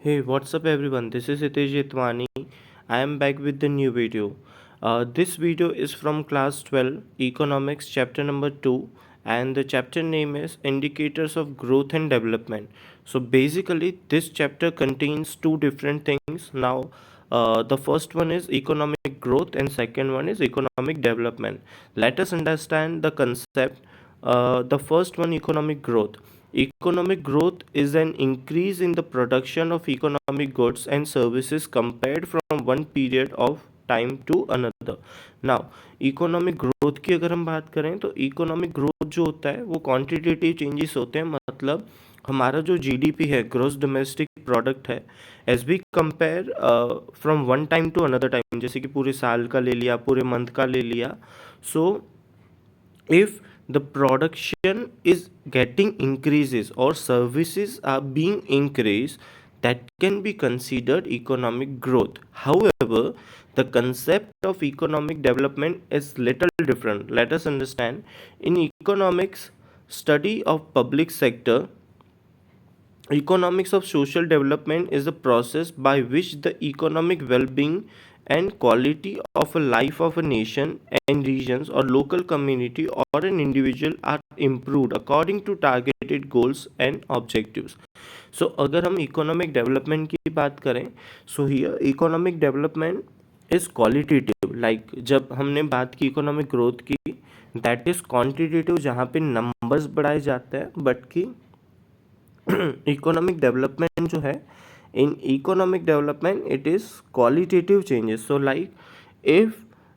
Hey, what's up everyone? This is Hitesh Jitwani. I am back with the new video. This video is from class 12, Economics, chapter number 2, and the chapter name is Indicators of Growth and Development. So basically, this chapter contains two different things. Now, the first one is economic growth, and second one is economic development. Let us understand the concept. The first one, economic growth. Economic growth is an increase in the production of economic goods and services compared from one period of time to another. Now economic growth की अगर हम बात करें तो economic growth जो होता है वो क्वांटिटेटिव चेंजेस होते हैं. मतलब हमारा जो जीडीपी है, ग्रोस डोमेस्टिक प्रोडक्ट है, as be compare from one time to another time, जैसे कि पूरे साल का ले लिया, पूरे मंथ का ले लिया. सो if the production is getting increases or services are being increased, that can be considered economic growth. However, the concept of economic development is little different. Let us understand. In economics study of public sector, economics of social development is a process by which the economic well-being and quality of a life of a nation and regions or local community or an individual are improved according to targeted goals and objectives. So अगर हम economic development की बात करें, so here economic development is qualitative. Like जब हमने बात की economic growth की, that is quantitative, जहाँ पे numbers बढ़ाए जाते हैं, but की इकोनॉमिक डेवलपमेंट जो है, इन economic development it is qualitative changes. So like if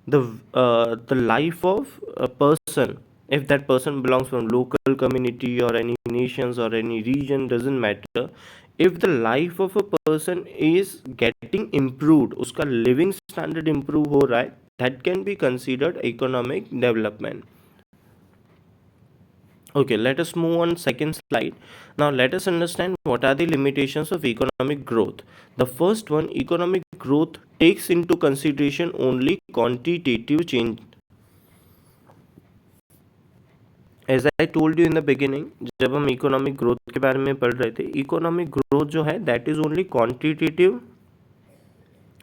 the life of a person, if that person belongs from local community or any nations or any region, doesn't matter, if the life of a person is getting improved, उसका living standard improve हो रहा है, that can be considered economic development. Okay, let us move on second slide. Now let us understand what are the limitations of economic growth. The first one, economic growth takes into consideration only quantitative change. As I told you in the beginning, जब हम economic growth के बारे में पढ़ रहे थे, economic growth जो है that is only quantitative,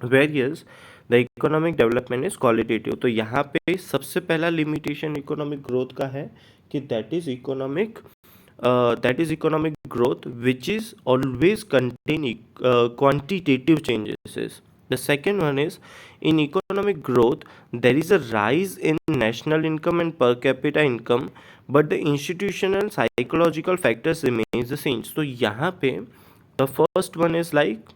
whereas the economic development is qualitative. तो यहाँ पे सबसे पहला limitation economic growth का है कि that is economic growth which is always contain quantitative changes. The second one is, in economic growth there is a rise in national income and per capita income, but the institutional psychological factors remains the same. तो यहाँ पे the first one is like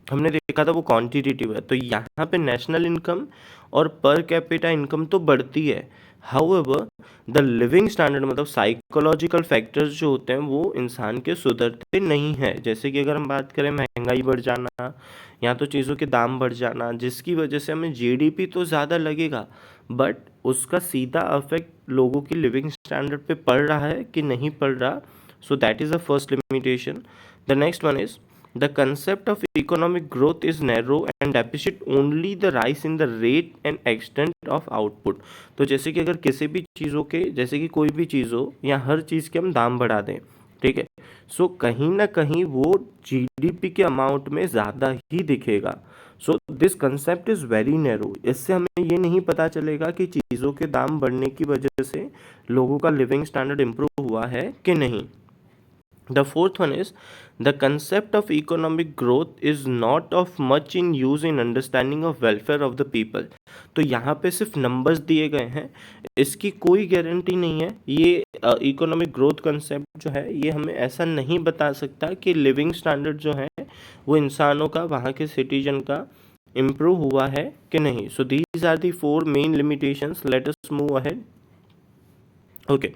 हमने देखा था वो quantitative है, तो यहाँ पे नेशनल इनकम और पर कैपिटा इनकम तो बढ़ती है. हाउएवर द लिविंग स्टैंडर्ड, मतलब साइकोलॉजिकल फैक्टर्स जो होते हैं वो इंसान के सुधरते नहीं हैं. जैसे कि अगर हम बात करें महंगाई बढ़ जाना या तो चीज़ों के दाम बढ़ जाना, जिसकी वजह से हमें जीडीपी तो ज़्यादा लगेगा, बट उसका सीधा अफेक्ट लोगों की लिविंग स्टैंडर्ड पे पड़ रहा है कि नहीं पड़ रहा. So that is the first limitation. The next one is, the concept of economic growth is narrow and depict only the rise in the rate and extent of output. तो जैसे कि अगर किसी भी चीज़ों के, जैसे कि कोई भी चीज़ हो या हर चीज़ के हम दाम बढ़ा दें, ठीक है, सो कहीं ना कहीं वो जीडीपी के अमाउंट में ज़्यादा ही दिखेगा. So this concept is very narrow. इससे हमें ये नहीं पता चलेगा कि चीज़ों के दाम बढ़ने की वजह से लोगों का लिविंग स्टैंडर्ड इम्प्रूव हुआ है कि नहीं. The fourth one is, the concept of economic growth is not of much in use in understanding of welfare of the people. तो यहाँ पे सिर्फ नंबर्स दिए गए हैं, इसकी कोई गारंटी नहीं है. ये इकोनॉमिक ग्रोथ कंसेप्ट जो है ये हमें ऐसा नहीं बता सकता कि लिविंग स्टैंडर्ड जो है वो इंसानों का, वहाँ के सिटीजन का इम्प्रूव हुआ है कि नहीं. So these are the four main limitations. Let us move ahead. Okay,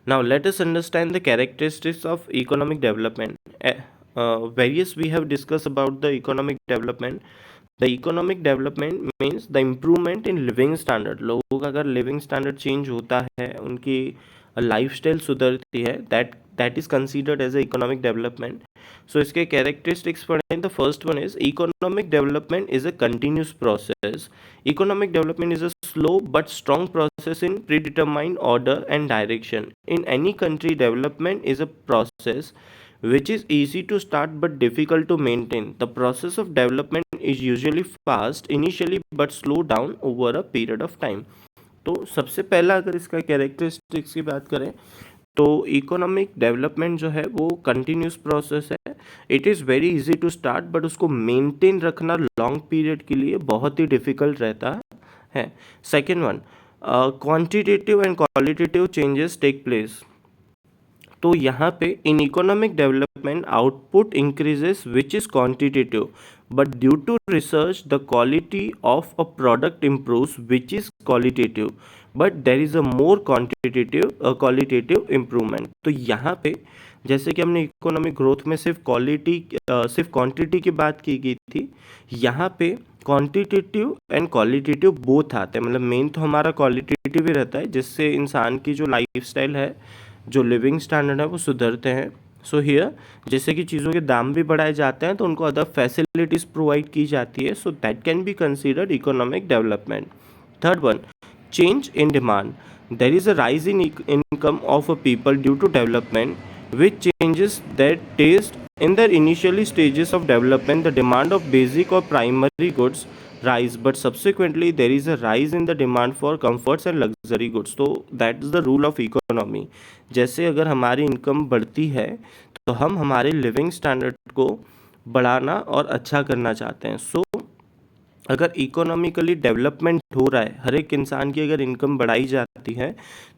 now let us understand the characteristics of economic development. Various we have discussed about the economic development. The economic development means the improvement in living standard. लोगों का अगर living standard change होता है, उनकी lifestyle सुधरती है, that is considered as a economic development. So इसके characteristics पढ़ें. The first one is, economic development is a continuous process. Economic development is a slow but strong process in predetermined order and direction. In any country, development is a process which is easy to start but difficult to maintain. The process of development is usually fast initially but slow down over a period of time. तो सबसे पहला अगर इसका characteristics की बात करें तो economic development जो है वो कंटिन्यूस प्रोसेस है. It is very easy to start but उसको मेंटेन रखना लॉन्ग पीरियड के लिए बहुत ही डिफ़िकल्ट रहता है. Second one, quantitative and qualitative changes take place. तो यहाँ पे in economic development output increases which is quantitative but due to research the quality of a product improves which is qualitative but there is a more qualitative improvement. तो यहाँ पे जैसे कि हमने economic growth में सिर्फ क्वांटिटी की बात की गई थी, यहाँ पे क्वांटिटेटिव एंड क्वालिटेटिव बोथ आते हैं. मतलब मेन तो हमारा क्वालिटेटिव ही रहता है जिससे इंसान की जो लाइफस्टाइल है, जो लिविंग स्टैंडर्ड है वो सुधरते हैं. सो हियर जैसे कि चीज़ों के दाम भी बढ़ाए जाते हैं तो उनको अदर फैसिलिटीज़ प्रोवाइड की जाती है. So that can be considered economic development. Third one, change in demand. There is a rise in income of a people due to development which changes their taste. In their initially stages of development, the demand of basic or primary goods rise, but subsequently there is a rise in the demand for comforts and luxury goods. So that is the rule of economy. जैसे अगर हमारी income बढ़ती है तो हम हमारे living standard को बढ़ाना और अच्छा करना चाहते हैं. सो अगर इकोनॉमिकली डेवलपमेंट हो रहा है, हर एक इंसान की अगर इनकम बढ़ाई जाती है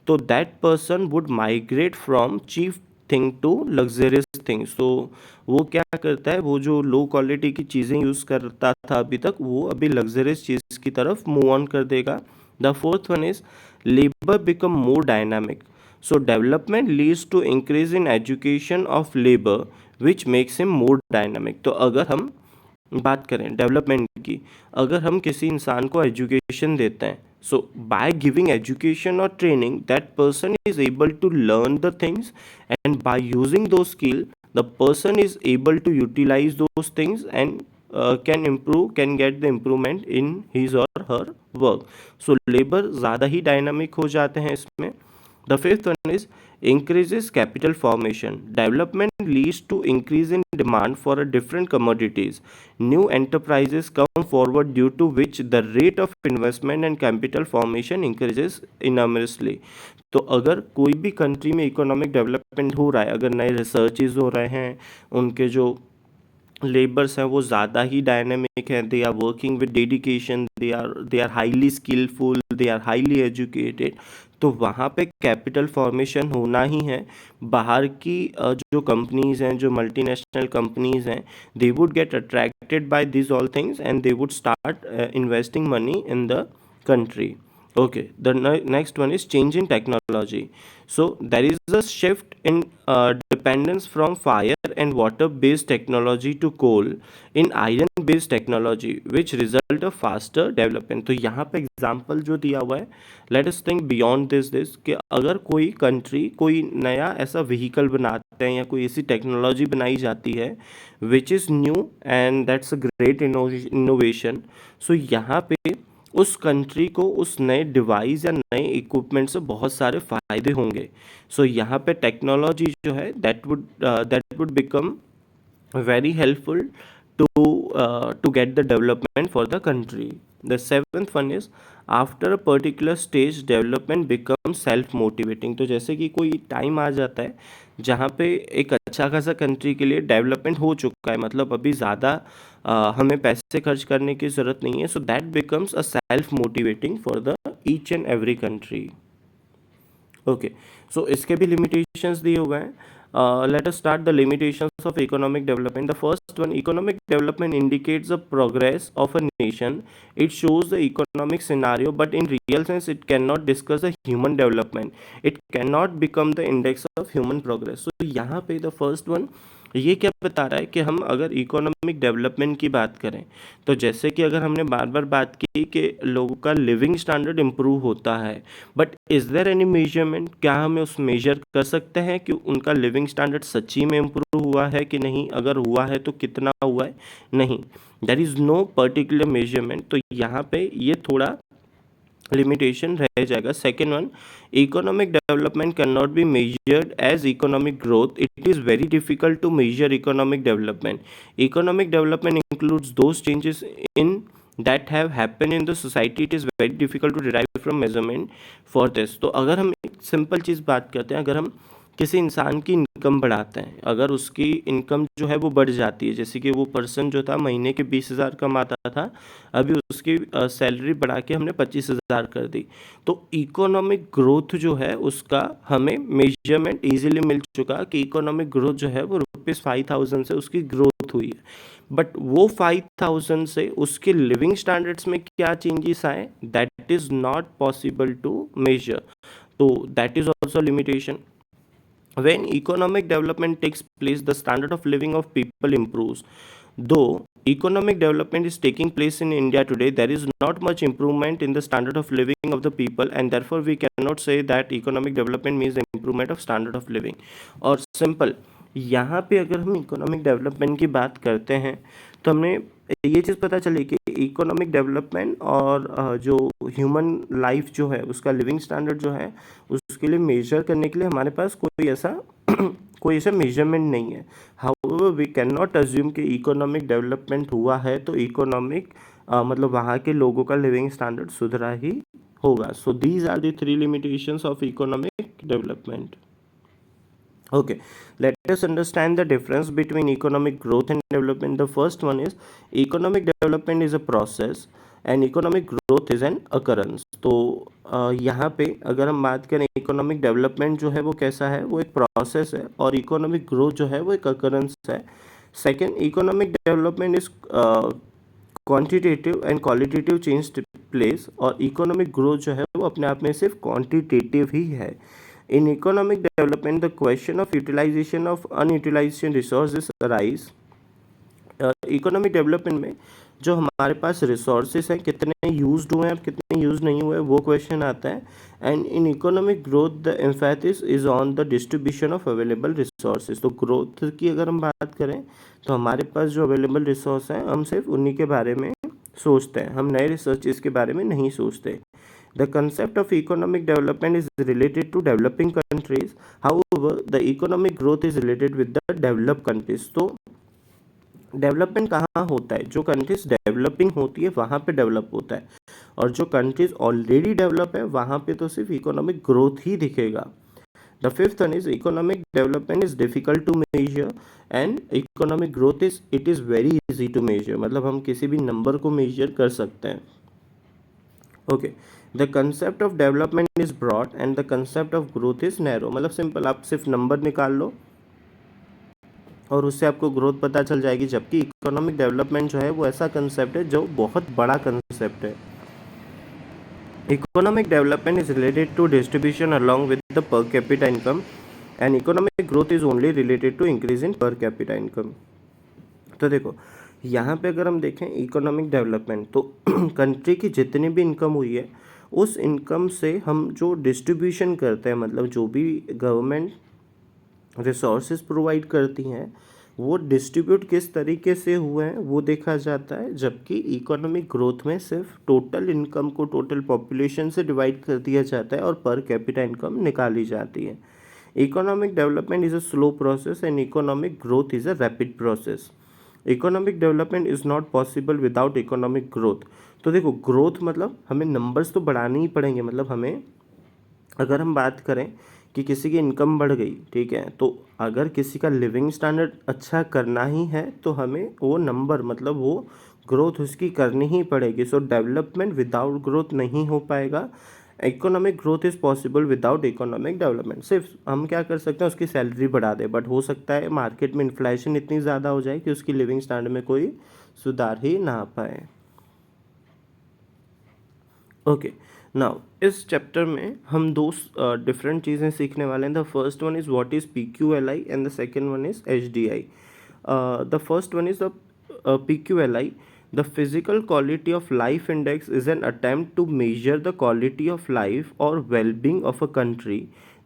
तो that person would migrate from cheap thing to luxurious things. तो वो क्या करता है, वो जो लो क्वालिटी की चीज़ें यूज़ करता था अभी तक, वो अभी लग्जरियस चीज़ की तरफ मूव ऑन कर देगा. The fourth one is labour become more dynamic. So development leads to increase in education of labour which makes him more dynamic. तो अगर हम बात करें डेवलपमेंट की, अगर हम किसी इंसान को एजुकेशन देते हैं, सो बाय गिविंग एजुकेशन और training that person is able to learn the things and by using those skill the person is able to utilise those things and can get the improvement in his or her work. So labour ज़्यादा ही dynamic हो जाते हैं इसमें. The fifth one is increases capital formation. Development leads to increase in demand for a different commodities. New enterprises come forward due to which the rate of investment and capital formation increases enormously. तो अगर कोई भी country में economic development हो रहा है, अगर नए रिसर्चेज हो रहे हैं, उनके जो लेबर्स हैं वो ज़्यादा ही डायनेमिक हैं, they are working with dedication, they are highly skilful, they are highly educated, तो वहाँ पे कैपिटल फॉर्मेशन होना ही है. बाहर की जो कंपनीज़ हैं, जो मल्टीनेशनल कंपनीज़ हैं, they would get attracted by this all things and they would start investing money in the country. Okay, the next one is change in technology. So there is a shift in dependence from fire and water based technology to coal in iron based technology which result a faster development. तो यहाँ पे example जो दिया हुआ है, let us think beyond this कि अगर कोई कंट्री कोई नया ऐसा व्हीकल बनाते हैं या कोई ऐसी टेक्नोलॉजी बनाई जाती है which is new and that's a great innovation. So यहाँ पे उस कंट्री को उस नए डिवाइस या नए इक्विपमेंट से बहुत सारे फ़ायदे होंगे. सो यहाँ पे टेक्नोलॉजी जो है that would become very helpful to get the development for the country. The seventh one is after a particular stage development becomes self motivating. तो जैसे कि कोई टाइम आ जाता है जहाँ पे एक अच्छा खासा कंट्री के लिए डेवलपमेंट हो चुका है, मतलब अभी ज़्यादा हमें पैसे खर्च करने की ज़रूरत नहीं है. So that becomes a self motivating for the each and every country. Okay, so इसके भी लिमिटेशंस दिए हुए हैं. Let us start the limitations of economic development. The first one, economic development indicates the progress of a nation. It shows the economic scenario, but in real sense, it cannot discuss the human development. It cannot become the index of human progress. So यहाँ पे the first one ये क्या बता रहा है कि हम अगर इकोनॉमिक डेवलपमेंट की बात करें तो जैसे कि अगर हमने बार बार बात की कि लोगों का लिविंग स्टैंडर्ड इम्प्रूव होता है, but is there any measurement, क्या हमें उस मेजर कर सकते हैं कि उनका लिविंग स्टैंडर्ड सच्ची में इम्प्रूव हुआ है कि नहीं, अगर हुआ है तो कितना हुआ है, नहीं, there is no particular measurement. तो यहाँ पे ये थोड़ा लिमिटेशन रह जाएगा। Second one, economic development can not be measured as economic growth, it is very difficult to measure economic development. Economic development includes those changes in that have happened in the society, it is very difficult to derive from measurement for this। तो अगर हम एक simple चीज़ बात करते हैं, अगर हम किसी इंसान की इनकम बढ़ाते हैं, अगर उसकी इनकम जो है वो बढ़ जाती है, जैसे कि वो पर्सन जो था महीने के 20,000 कमाता था, अभी उसकी सैलरी बढ़ा के हमने 25,000 कर दी, तो इकोनॉमिक ग्रोथ जो है उसका हमें मेजरमेंट इजीली मिल चुका कि इकोनॉमिक ग्रोथ जो है वो ₹5,000 से उसकी ग्रोथ हुई है। बट वो 5,000 से उसके लिविंग स्टैंडर्ड्स में क्या चेंजेस आए, that is not possible to measure. तो that is also limitation. When economic development takes place, the standard of living of people improves. Though economic development is taking place in India today, there is not much improvement in the standard of living of the people, and therefore we cannot say that economic development means the improvement of standard of living. और simple यहाँ पे अगर हम economic development की बात करते हैं तो हमें ये चीज़ पता चली कि इकोनॉमिक डेवलपमेंट और जो ह्यूमन लाइफ जो है उसका लिविंग स्टैंडर्ड जो है उसके लिए मेजर करने के लिए हमारे पास कोई ऐसा मेजरमेंट नहीं है। However we can not assume कि इकोनॉमिक डेवलपमेंट हुआ है तो इकोनॉमिक मतलब वहाँ के लोगों का लिविंग स्टैंडर्ड सुधरा ही होगा। So these are the 3 limitations of economic development. Okay, let us understand the difference between economic growth and development. The first one is economic development is a process and economic growth is an occurrence। तो यहाँ पे अगर हम बात करें economic development जो है वो कैसा है, वो एक प्रोसेस है, और इकोनॉमिक ग्रोथ जो है वो एक occurrence है। Second, economic development is quantitative and qualitative change place, और इकोनॉमिक ग्रोथ जो है वो अपने आप में सिर्फ क्वांटिटेटिव ही है। In economic development, the question of utilization of unutilized resources arise। Economic development में जो हमारे पास रिसोर्सेज हैं कितने यूज्ड हुए हैं और कितने यूज़ नहीं हुए वो क्वेश्चन आता है। And in economic growth the emphasis is on the distribution of available resources. तो ग्रोथ की अगर हम बात करें तो हमारे पास जो अवेलेबल रिसोर्स हैं हम सिर्फ उन्हीं के बारे में सोचते हैं, हम नए रिसर्चेस के बारे में नहीं सोचते। The concept of economic development is related to developing countries. However, the economic growth is related with the developed countries। तो डेवलपमेंट कहाँ होता है, जो कंट्रीज डेवलपिंग होती है वहाँ पे डेवलप होता है, और जो कंट्रीज ऑलरेडी डेवलप है वहाँ पे तो सिर्फ इकोनॉमिक ग्रोथ ही दिखेगा। The fifth one is economic development is difficult to measure and economic growth is very easy to measure. मतलब हम किसी भी नंबर को मेजर कर सकते हैं। Okay, the concept of development is broad and the concept of growth is narrow. मतलब simple, आप सिर्फ नंबर निकाल लो और उससे आपको ग्रोथ पता चल जाएगी, जबकि इकोनॉमिक डेवलपमेंट जो है वो ऐसा कंसेप्ट है जो बहुत बड़ा कंसेप्ट है। Economic development is related to distribution along with the per capita income and economic growth is only related to increase in per capita income. तो देखो यहाँ पे अगर हम देखें इकोनॉमिक डेवलपमेंट, तो कंट्री की जितनी भी इनकम हुई है उस इनकम से हम जो डिस्ट्रीब्यूशन करते हैं, मतलब जो भी गवर्नमेंट रिसोर्सेज प्रोवाइड करती हैं वो डिस्ट्रीब्यूट किस तरीके से हुए हैं वो देखा जाता है। जबकि इकोनॉमिक ग्रोथ में सिर्फ टोटल इनकम को टोटल पॉपुलेशन से डिवाइड कर दिया जाता है और पर कैपिटा इनकम निकाली जाती है। Economic development is a slow process and economic growth is a rapid process. Economic development is not possible without economic growth. तो देखो ग्रोथ मतलब हमें नंबर्स तो बढ़ाने ही पड़ेंगे। मतलब हमें, अगर हम बात करें कि किसी की इनकम बढ़ गई, ठीक है, तो अगर किसी का लिविंग स्टैंडर्ड अच्छा करना ही है तो हमें वो नंबर मतलब वो ग्रोथ उसकी करनी ही पड़ेगी। सो डेवलपमेंट विदाउट ग्रोथ नहीं हो पाएगा। Economic growth is possible without economic development. सिर्फ हम क्या कर सकते हैं, उसकी सैलरी बढ़ा दें, बट हो सकता है मार्केट में इन्फ्लेशन इतनी ज़्यादा हो जाए कि उसकी लिविंग स्टैंडर्ड में कोई सुधार ही ना आ पाए। ओके, नाउ इस चैप्टर में हम दो डिफरेंट चीज़ें सीखने वाले हैं। The first one is what is PQLI and the second one is HDI। The first one is the PQLI। The physical quality of life index is an attempt to measure the quality of life or well-being of a country.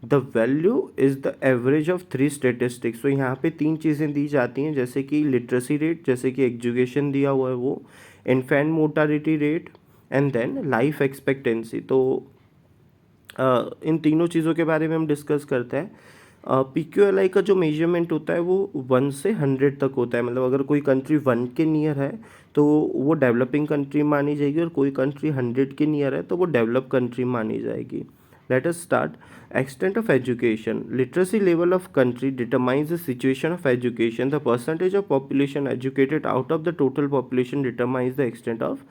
The value is the average of 3 statistics। तो यहाँ पे 3 चीज़ें दी जाती हैं, जैसे कि literacy rate, जैसे कि एजुकेशन दिया हुआ है वो, infant mortality rate and then life expectancy. तो इन तीनों चीज़ों के बारे में हम डिस्कस करते हैं। PQLI का जो मेजरमेंट होता है वो 1 से 100 तक होता है, मतलब अगर कोई कंट्री 1 के नियर है तो वो डेवलपिंग कंट्री मानी जाएगी, और कोई कंट्री 100 के नियर है तो वो डेवलप कंट्री मानी जाएगी। Let us start. Extent of education, literacy level of country determines the situation of education. The percentage of population educated out of the total population determines the extent of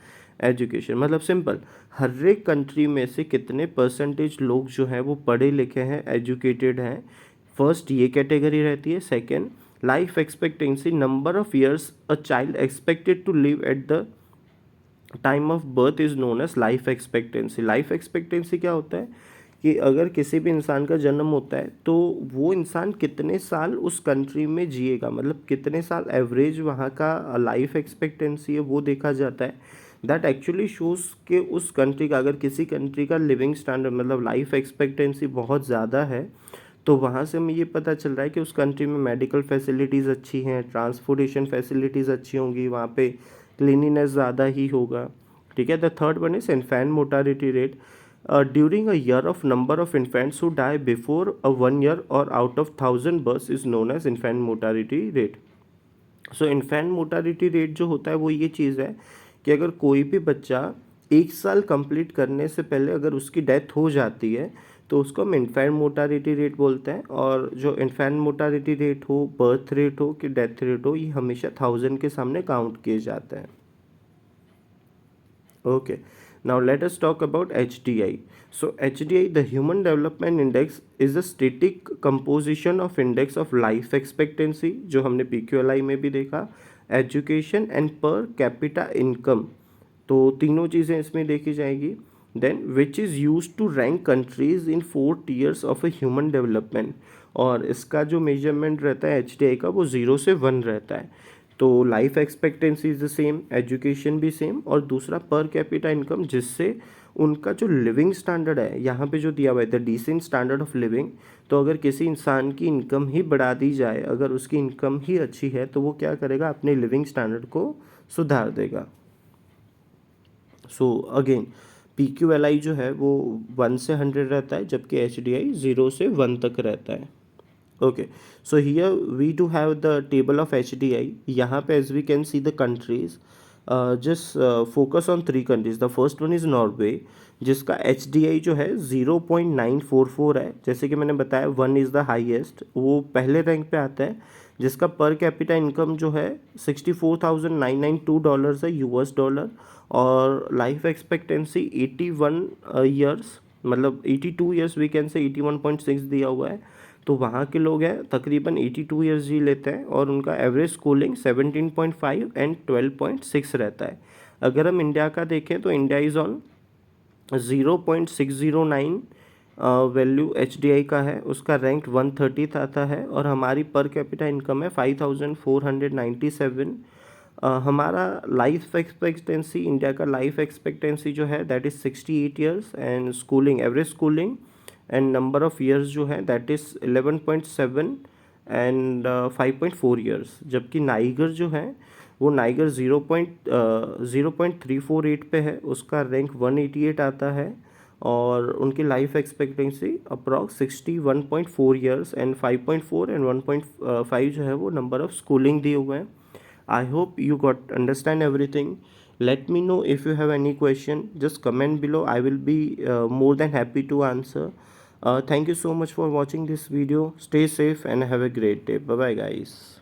education. मतलब simple, हर एक country में से कितने percentage लोग जो हैं वो पढ़े लिखे हैं, एजुकेटेड हैं, फर्स्ट ये कैटेगरी रहती है। Second, life expectancy, number of years a child expected to live at the time of birth is known as life expectancy. Life expectancy क्या होता है कि अगर किसी भी इंसान का जन्म होता है तो वो इंसान कितने साल उस कंट्री में जिएगा, मतलब कितने साल एवरेज वहाँ का लाइफ एक्सपेक्टेंसी है वो देखा जाता है। दैट एक्चुअली शोज़ कि उस कंट्री का, अगर किसी कंट्री का लिविंग स्टैंडर्ड मतलब लाइफ एक्सपेक्टेंसी बहुत ज़्यादा है तो वहाँ से हमें ये पता चल रहा है कि उस कंट्री में मेडिकल फैसिलिटीज़ अच्छी हैं, ट्रांसपोर्टेशन फैसिलिटीज़ अच्छी होंगी, वहाँ पे क्लीनिनेस ज़्यादा ही होगा। ठीक है। The third one is infant mortality rate. During a year of number of infants who die before a 1 year और out of 1000 births is known as infant mortality rate. So infant mortality rate जो होता है वो ये चीज़ है कि अगर कोई भी बच्चा 1 साल कंप्लीट करने से पहले अगर उसकी डेथ हो जाती है तो उसको हम इन्फेंट मोर्टालिटी रेट बोलते हैं। और जो इन्फेंट मोर्टालिटी रेट हो, बर्थ रेट हो कि डेथ रेट हो, ये हमेशा 1000 के सामने काउंट किए जाते हैं। Okay, now let us talk about HDI. So HDI, the Human Development Index, is a static composition of index of life expectancy, जो हमने PQLI में भी देखा, education and per capita income, तो तीनों चीज़ें इसमें देखी जाएगी। Then which is used to rank countries in 4 tiers of a human development, और इसका जो मेजरमेंट रहता है HDI का वो 0 से 1 रहता है। तो life expectancy is the same, education भी सेम, और दूसरा पर कैपिटा इनकम, जिससे उनका जो लिविंग स्टैंडर्ड है यहाँ पे जो दिया हुआ है the decent standard of living. तो अगर किसी इंसान की इनकम ही बढ़ा दी जाए, अगर उसकी इनकम ही अच्छी है तो वो क्या करेगा, अपने लिविंग स्टैंडर्ड को सुधार देगा। सो अगेन PQLI जो है वो 1 से 100 रहता है, जबकि HDI 0 से 1 तक रहता है। Okay, so here we do have the table of HDI. यहाँ पे as we can see the countries, just focus on 3 countries. The first one is Norway, जिसका HDI जो है 0.944 है। जैसे कि मैंने बताया 1 इज़ द हाईएस्ट, वो पहले रैंक पे आता है, जिसका पर कैपिटा इनकम जो है $64,992 है, US डॉलर, और लाइफ एक्सपेक्टेंसी 81 ईयर्स, मतलब 82 ईयर्स वी कैन से, 81.6 दिया हुआ है। तो वहाँ के लोग हैं तकरीबन 82 ईयर्स जी लेते हैं, और उनका एवरेज स्कूलिंग 17.5 एंड 12.6 रहता है। अगर हम इंडिया का देखें तो India is on 0.609 value HDI का है, उसका रैंक 130 आता है, और हमारी पर कैपिटा इनकम है 5497। हमारा लाइफ एक्सपेक्टेंसी, इंडिया का लाइफ एक्सपेक्टेंसी जो है that is 68 years, and schooling, average schooling and number of years जो है दैट इज़ 11.7 एंड 5.4 ईयर्स। जबकि नाइगर जो है वो नाइगर 0.348 पे है, उसका रैंक 188 आता है, और उनकी life expectancy approx 61.4 years, and 5.4 and 1.5 जो है वो नंबर ऑफ़ स्कूलिंग दिए हुए हैं। I hope you got understand everything. Let me know if you have any question. Just comment below. I will be more than happy to answer. Thank you so much for watching this video. Stay safe and have a great day. Bye bye guys.